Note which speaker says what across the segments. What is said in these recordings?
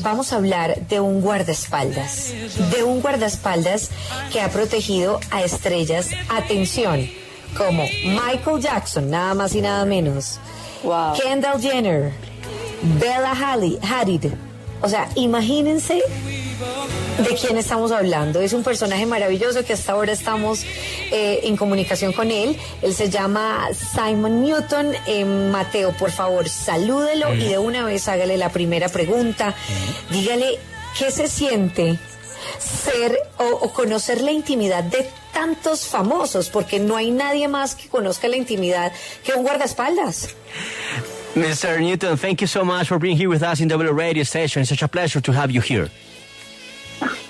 Speaker 1: Vamos a hablar de un guardaespaldas que ha protegido a estrellas, atención, como Michael Jackson, nada más y nada menos,
Speaker 2: wow.
Speaker 1: Kendall Jenner, Bella Hadid. O sea, imagínense de quién estamos hablando. Es un personaje maravilloso que hasta ahora estamos en comunicación con él. Él se llama Simon Newton. Mateo, por favor, salúdelo y de una vez hágale la primera pregunta. Dígale qué se siente ser o conocer la intimidad de tantos famosos, porque no hay nadie más que conozca la intimidad que un guardaespaldas.
Speaker 3: Mr. Newton, thank you so much for being here with us in W Radio Station. It's such a pleasure to have you here.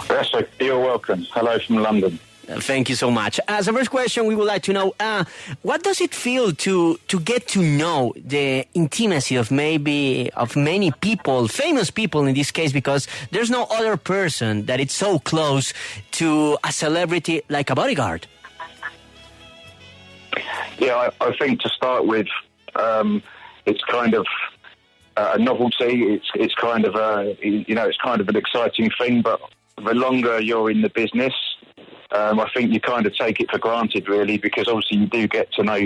Speaker 4: Yes, you're welcome. Hello from London.
Speaker 3: Thank you so much. As a first question, we would like to know, what does it feel to get to know the intimacy of many people, famous people in this case, because there's no other person that is so close to a celebrity like a bodyguard?
Speaker 4: Yeah, I think to start with, it's kind of a novelty. It's kind of it's kind of an exciting thing. But the longer you're in the business, I think you kind of take it for granted, really, because obviously you do get to know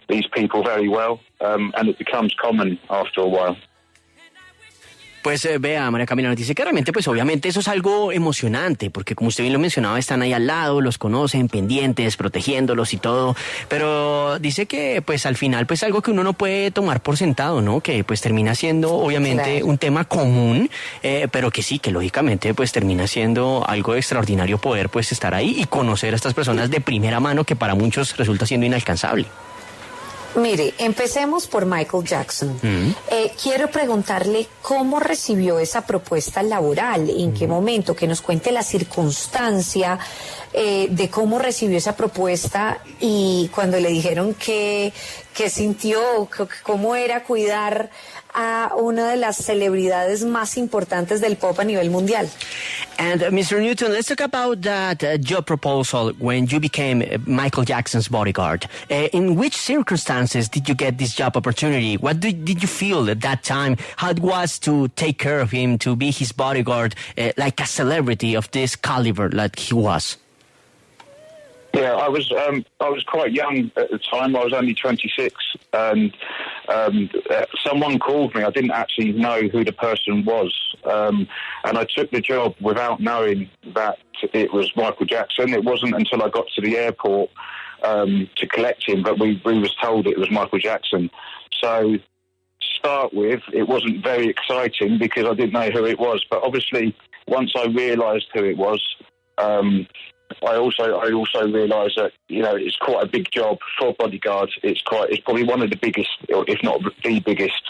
Speaker 4: these people very well, and it becomes common after a while.
Speaker 3: Pues vea, María Camila, nos dice que realmente, pues obviamente eso es algo emocionante, porque como usted bien lo mencionaba, están ahí al lado, los conocen, pendientes, protegiéndolos y todo, pero dice que pues al final pues algo que uno no puede tomar por sentado, ¿no? Que pues termina siendo obviamente claro, un tema común, pero que sí, que lógicamente pues termina siendo algo extraordinario poder pues estar ahí y conocer a estas personas de primera mano que para muchos resulta siendo inalcanzable.
Speaker 1: Mire, empecemos por Michael Jackson. Quiero preguntarle cómo recibió esa propuesta laboral, en qué momento, que nos cuente la circunstancia de cómo recibió esa propuesta y cuando le dijeron que sintió, cómo era cuidar a una de las celebridades más importantes del pop a nivel mundial.
Speaker 3: And Mr. Newton, let's talk about that job proposal when you became Michael Jackson's bodyguard. In which circumstances did you get this job opportunity? What did you feel at that time? How it was to take care of him, to be his bodyguard, like a celebrity of this caliber like he was?
Speaker 4: Yeah, I was quite young at the time. I was only 26, and someone called me. I didn't actually know who the person was, and I took the job without knowing that it was Michael Jackson. It wasn't until I got to the airport to collect him, but we was told it was Michael Jackson. So to start with, it wasn't very exciting because I didn't know who it was. But obviously, once I realised who it was, I also realised that it's quite a big job for a bodyguard. It's probably one of the biggest, or if not the biggest,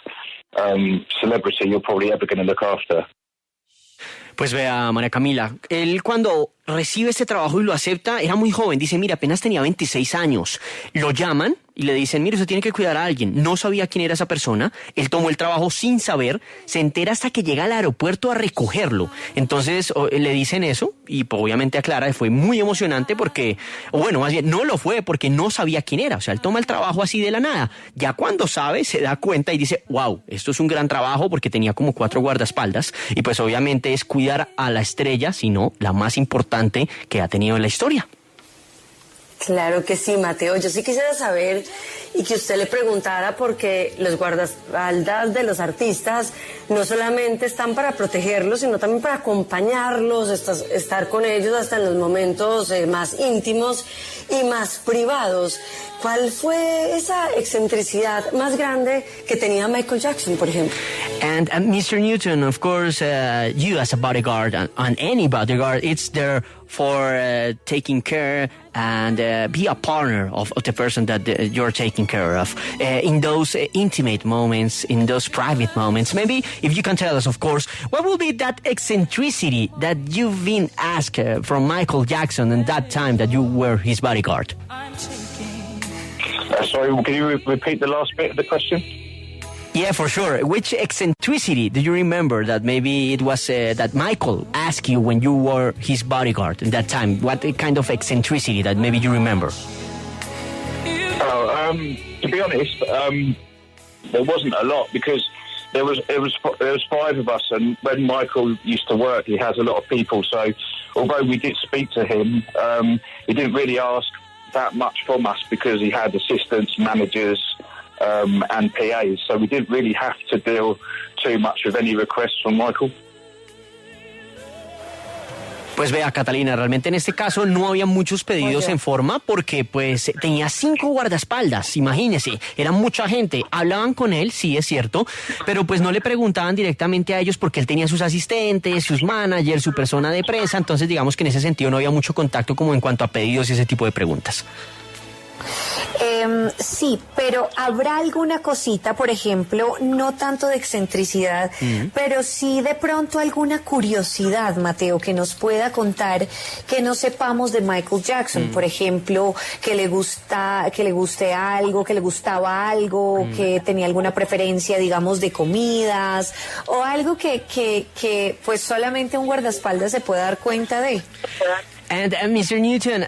Speaker 4: celebrity you're probably ever going to look after.
Speaker 3: Pues vea, María Camila, él cuando recibe este trabajo y lo acepta, era muy joven, dice, mira, apenas tenía 26 años. Lo llaman y le dicen, mire, usted tiene que cuidar a alguien. No sabía quién era esa persona, él tomó el trabajo sin saber, se entera hasta que llega al aeropuerto a recogerlo. Entonces le dicen eso y pues, obviamente aclara, fue muy emocionante porque, o bueno, más bien, no lo fue porque no sabía quién era. O sea, él toma el trabajo así de la nada. Ya cuando sabe, se da cuenta y dice, wow, esto es un gran trabajo porque tenía como 4 guardaespaldas y pues obviamente es cuidar a la estrella, sino la más importante que ha tenido en la historia.
Speaker 2: Claro que sí, Mateo. Yo sí quisiera saber y que usted le preguntara porque los guardaespaldas de los artistas no solamente están para protegerlos, sino también para acompañarlos, estar con ellos hasta en los momentos más íntimos y más privados. ¿Cuál fue esa excentricidad más grande que tenía Michael Jackson, por ejemplo?
Speaker 3: And Mr. Newton, of course, you as a bodyguard, and any bodyguard, it's there for taking care and be a partner of the person that you're taking care of. In those intimate moments, in those private moments, maybe if you can tell us, of course, what will be that eccentricity that you've been asked from Michael Jackson in that time that you were his bodyguard?
Speaker 4: Sorry, can you repeat the last bit of the question?
Speaker 3: Yeah, for sure. Which eccentricity do you remember that maybe it was that Michael asked you when you were his bodyguard in that time? What kind of eccentricity that maybe you remember?
Speaker 4: To be honest, there wasn't a lot because there was 5 of us, and when Michael used to work, he has a lot of people. So, although we did speak to him, he didn't really ask that much from us because he had assistants, managers, and PAs. So we didn't really have to deal too much with any requests from Michael.
Speaker 3: Pues vea, Catalina, realmente en este caso no había muchos pedidos en forma porque pues tenía 5 guardaespaldas, imagínese, era mucha gente, hablaban con él, sí es cierto, pero pues no le preguntaban directamente a ellos porque él tenía sus asistentes, sus managers, su persona de prensa, entonces digamos que en ese sentido no había mucho contacto como en cuanto a pedidos y ese tipo de preguntas.
Speaker 1: Sí, pero habrá alguna cosita, por ejemplo, no tanto de excentricidad, pero sí de pronto alguna curiosidad, Mateo, que nos pueda contar que no sepamos de Michael Jackson, por ejemplo, que le guste algo, que le gustaba algo, que tenía alguna preferencia, digamos, de comidas, o algo que pues solamente un guardaespaldas se pueda dar cuenta de.
Speaker 3: And Mr. Newton,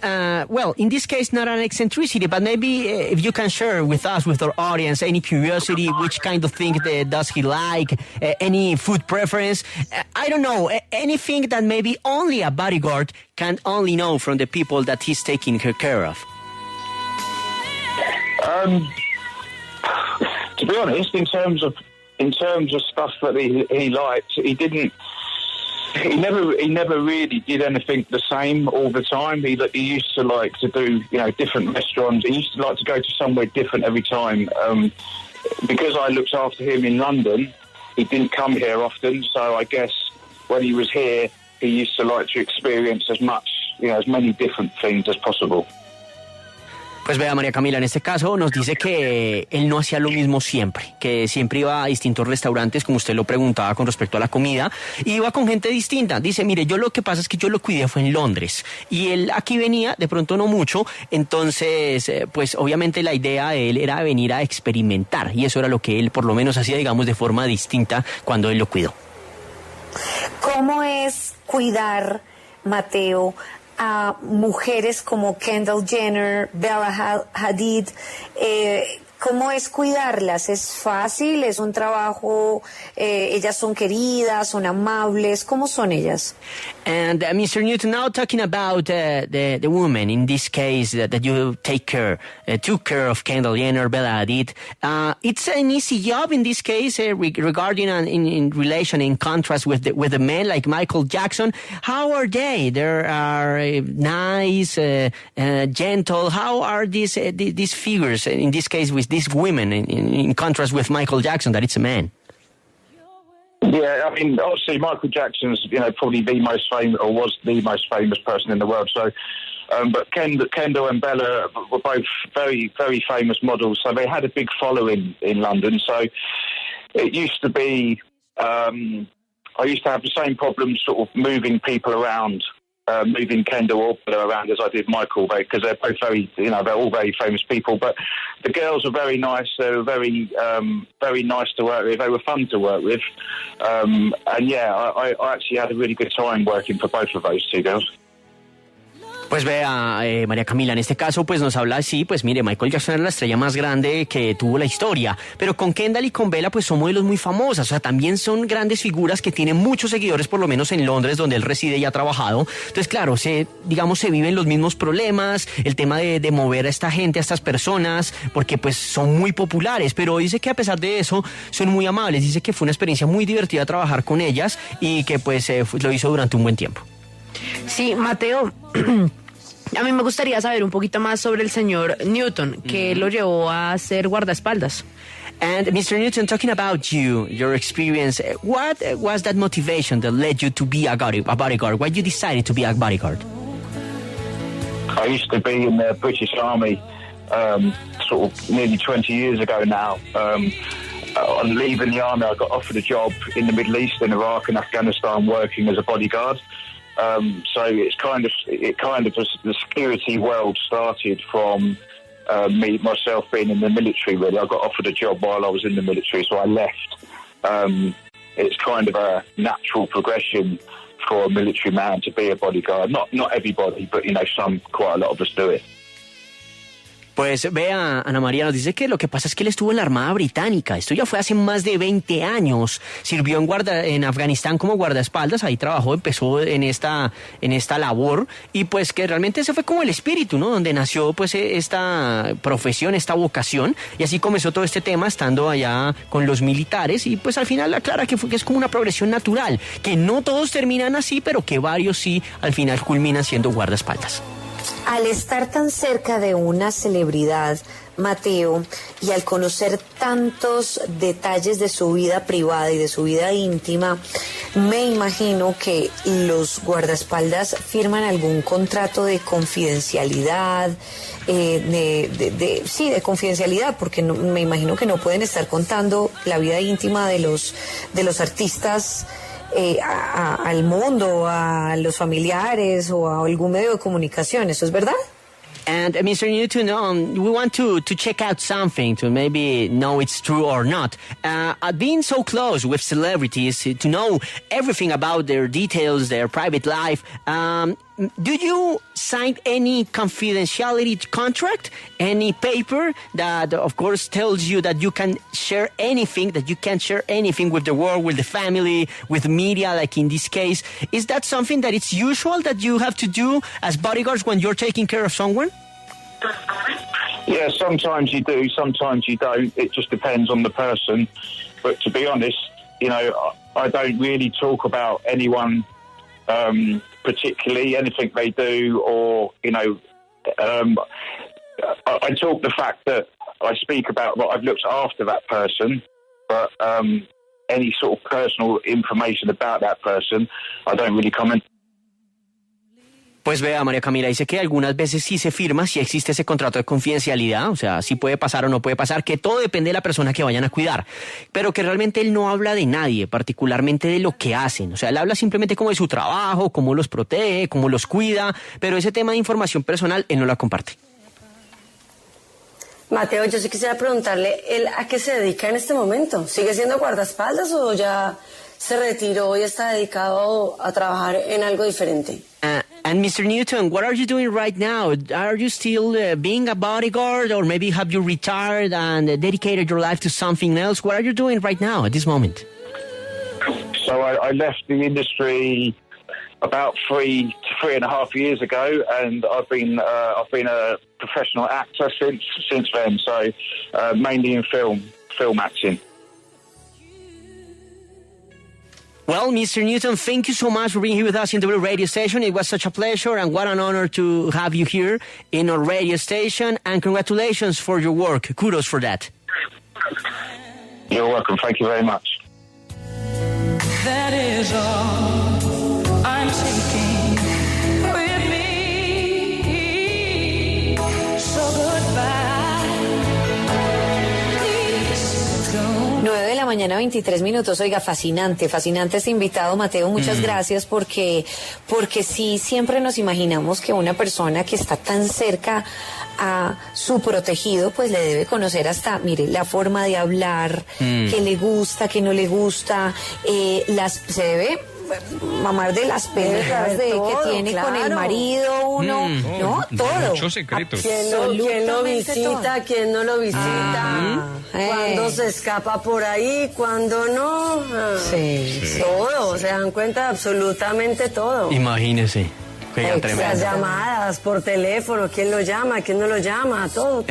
Speaker 3: well, in this case, not an eccentricity, but maybe if you can share with us, with our audience, any curiosity, which kind of thing does he like, any food preference, I don't know, anything that maybe only a bodyguard can only know from the people that he's taking care of.
Speaker 4: To be honest, in terms of stuff that he liked, He never really did anything the same all the time. He used to like to do, different restaurants. He used to like to go to somewhere different every time. Because I looked after him in London, he didn't come here often. So I guess when he was here, he used to like to experience as many different things as possible.
Speaker 3: Pues vea, María Camila, en este caso nos dice que él no hacía lo mismo siempre, que siempre iba a distintos restaurantes, como usted lo preguntaba con respecto a la comida, y iba con gente distinta. Dice, mire, yo lo que pasa es que yo lo cuidé fue en Londres, y él aquí venía, de pronto no mucho, entonces, pues obviamente la idea de él era venir a experimentar, y eso era lo que él por lo menos hacía, digamos, de forma distinta cuando él lo cuidó.
Speaker 1: ¿Cómo es cuidar, Mateo, a mujeres como Kendall Jenner, Bella Hadid? ¿Cómo es cuidarlas? ¿Es fácil? ¿Es un trabajo? ¿Ellas son queridas? ¿Son amables? ¿Cómo son ellas?
Speaker 3: And Mr. Newton, now talking about the woman, in this case, that you took care of Kendall Jenner, Bella Hadid. It's an easy job in this case, regarding in relation, in contrast with the men like Michael Jackson. How are they? They are nice, gentle. How are these figures, in this case, with these women, in contrast with Michael Jackson, that it's a man?
Speaker 4: Yeah, I mean, obviously Michael Jackson's, probably the most famous, or was the most famous person in the world. So, but Kendall and Bella were both very, very famous models. So they had a big following in London. So it used to be, I used to have the same problems sort of moving people around, moving Kendall or Bella around as I did Michael, because they're both very, they're all very famous people. But the girls were very nice. They were very, very nice to work with. They were fun to work with. And yeah, I actually had a really good time working for both of those two girls.
Speaker 3: Pues vea, María Camila, en este caso pues nos habla así, pues mire, Michael Jackson era la estrella más grande que tuvo la historia, pero con Kendall y con Bella pues son modelos muy famosas, o sea, también son grandes figuras que tienen muchos seguidores, por lo menos en Londres, donde él reside y ha trabajado. Entonces, claro, se viven los mismos problemas, el tema de mover a esta gente, a estas personas, porque pues son muy populares, pero dice que a pesar de eso son muy amables, dice que fue una experiencia muy divertida trabajar con ellas y que pues lo hizo durante un buen tiempo.
Speaker 5: Sí, Mateo, a mí me gustaría saber un poquito más sobre el señor Newton, que lo llevó a ser guardaespaldas.
Speaker 3: And Mr. Newton, talking about your experience, what was that motivation that led you to be a bodyguard? Why you decided to be a bodyguard?
Speaker 4: I used to be in the British Army sort of nearly 20 years ago now. On leaving the army, I got offered a job in the Middle East, in Iraq and Afghanistan, working as a bodyguard. So it kind of the security world started from myself being in the military. Really, I got offered a job while I was in the military, so I left. It's kind of a natural progression for a military man to be a bodyguard. Not everybody, but quite a lot of us do it.
Speaker 3: Pues vea, Ana María nos dice que lo que pasa es que él estuvo en la Armada Británica. Esto ya fue hace más de 20 años. Sirvió en Afganistán como guardaespaldas. Ahí trabajó, empezó en esta labor. Y pues que realmente ese fue como el espíritu, ¿no? Donde nació pues esta profesión, esta vocación. Y así comenzó todo este tema estando allá con los militares. Y pues al final aclara que es como una progresión natural. Que no todos terminan así, pero que varios sí al final culminan siendo guardaespaldas.
Speaker 1: Al estar tan cerca de una celebridad, Mateo, y al conocer tantos detalles de su vida privada y de su vida íntima, me imagino que los guardaespaldas firman algún contrato de confidencialidad, de confidencialidad, porque me imagino que no pueden estar contando la vida íntima de los artistas al mundo, a los familiares o a algún medio de comunicación. ¿Eso es verdad?
Speaker 3: And Mr. Newton, we want to check out something to maybe know it's true or not. Being so close with celebrities to know everything about their details, their private life, do you sign any confidentiality contract? Any paper that, of course, tells you that you can share anything, that you can't share anything with the world, with the family, with media, like in this case? Is that something that it's usual that you have to do as bodyguards when you're taking care of someone?
Speaker 4: Yeah, sometimes you do, sometimes you don't. It just depends on the person. But to be honest, I don't really talk about anyone particularly, anything they do, or, I talk the fact that I speak about what I've looked after that person, but any sort of personal information about that person, I don't really comment.
Speaker 3: Pues vea, María Camila dice que algunas veces sí se firma, sí existe ese contrato de confidencialidad, o sea, sí puede pasar o no puede pasar, que todo depende de la persona que vayan a cuidar, pero que realmente él no habla de nadie, particularmente de lo que hacen, o sea, él habla simplemente como de su trabajo, cómo los protege, cómo los cuida, pero ese tema de información personal él no la comparte.
Speaker 2: Mateo, yo sí quisiera preguntarle, ¿él a qué se dedica en este momento? ¿Sigue siendo guardaespaldas o ya se retiró y está dedicado a trabajar en algo diferente?
Speaker 3: And Mr. Newton, what are you doing right now? Are you still being a bodyguard, or maybe have you retired and dedicated your life to something else? What are you doing right now at this moment?
Speaker 4: So I left the industry about 3.5 years ago, and I've been a professional actor since then. So mainly in film acting.
Speaker 3: Well, Mr. Newton, thank you so much for being here with us in the radio station. It was such a pleasure and what an honor to have you here in our radio station. And congratulations for your work. Kudos for that.
Speaker 4: You're welcome. Thank you very much.
Speaker 6: That is all I'm taking with me. So goodbye.
Speaker 1: 9 de la mañana, 23 minutos. Oiga, fascinante este invitado, Mateo. Muchas gracias porque sí, siempre nos imaginamos que una persona que está tan cerca a su protegido, pues le debe conocer hasta, mire, la forma de hablar, que le gusta, que no le gusta, se debe mamar de las peleas que tiene, claro, con el marido uno, ¿no? Todo.
Speaker 7: Muchos secretos.
Speaker 2: ¿Quién lo visita, todo. Quién no lo visita? Cuando se escapa por ahí, cuando no. Sí. Todo, se dan cuenta de absolutamente todo.
Speaker 3: Imagínese.
Speaker 2: Las llamadas por teléfono, quién lo llama, quién no lo llama, todo,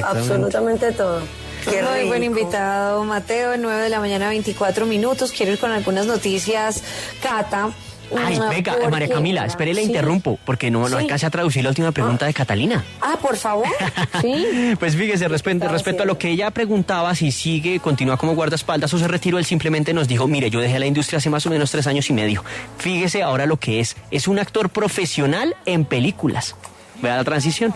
Speaker 2: absolutamente todo.
Speaker 1: Muy buen invitado, Mateo. 9 de la mañana, 24 minutos. Quiero ir con algunas noticias, Cata.
Speaker 3: Ay, venga, María Camila, espere, le interrumpo, porque no alcancé a traducir la última pregunta de Catalina.
Speaker 1: Por favor. Sí.
Speaker 3: Pues fíjese, respecto a lo que ella preguntaba, si continúa como guardaespaldas o se retiró, él simplemente nos dijo, mire, yo dejé la industria hace más o menos 3 años y medio. Fíjese ahora lo que es un actor profesional en películas. Vea la transición.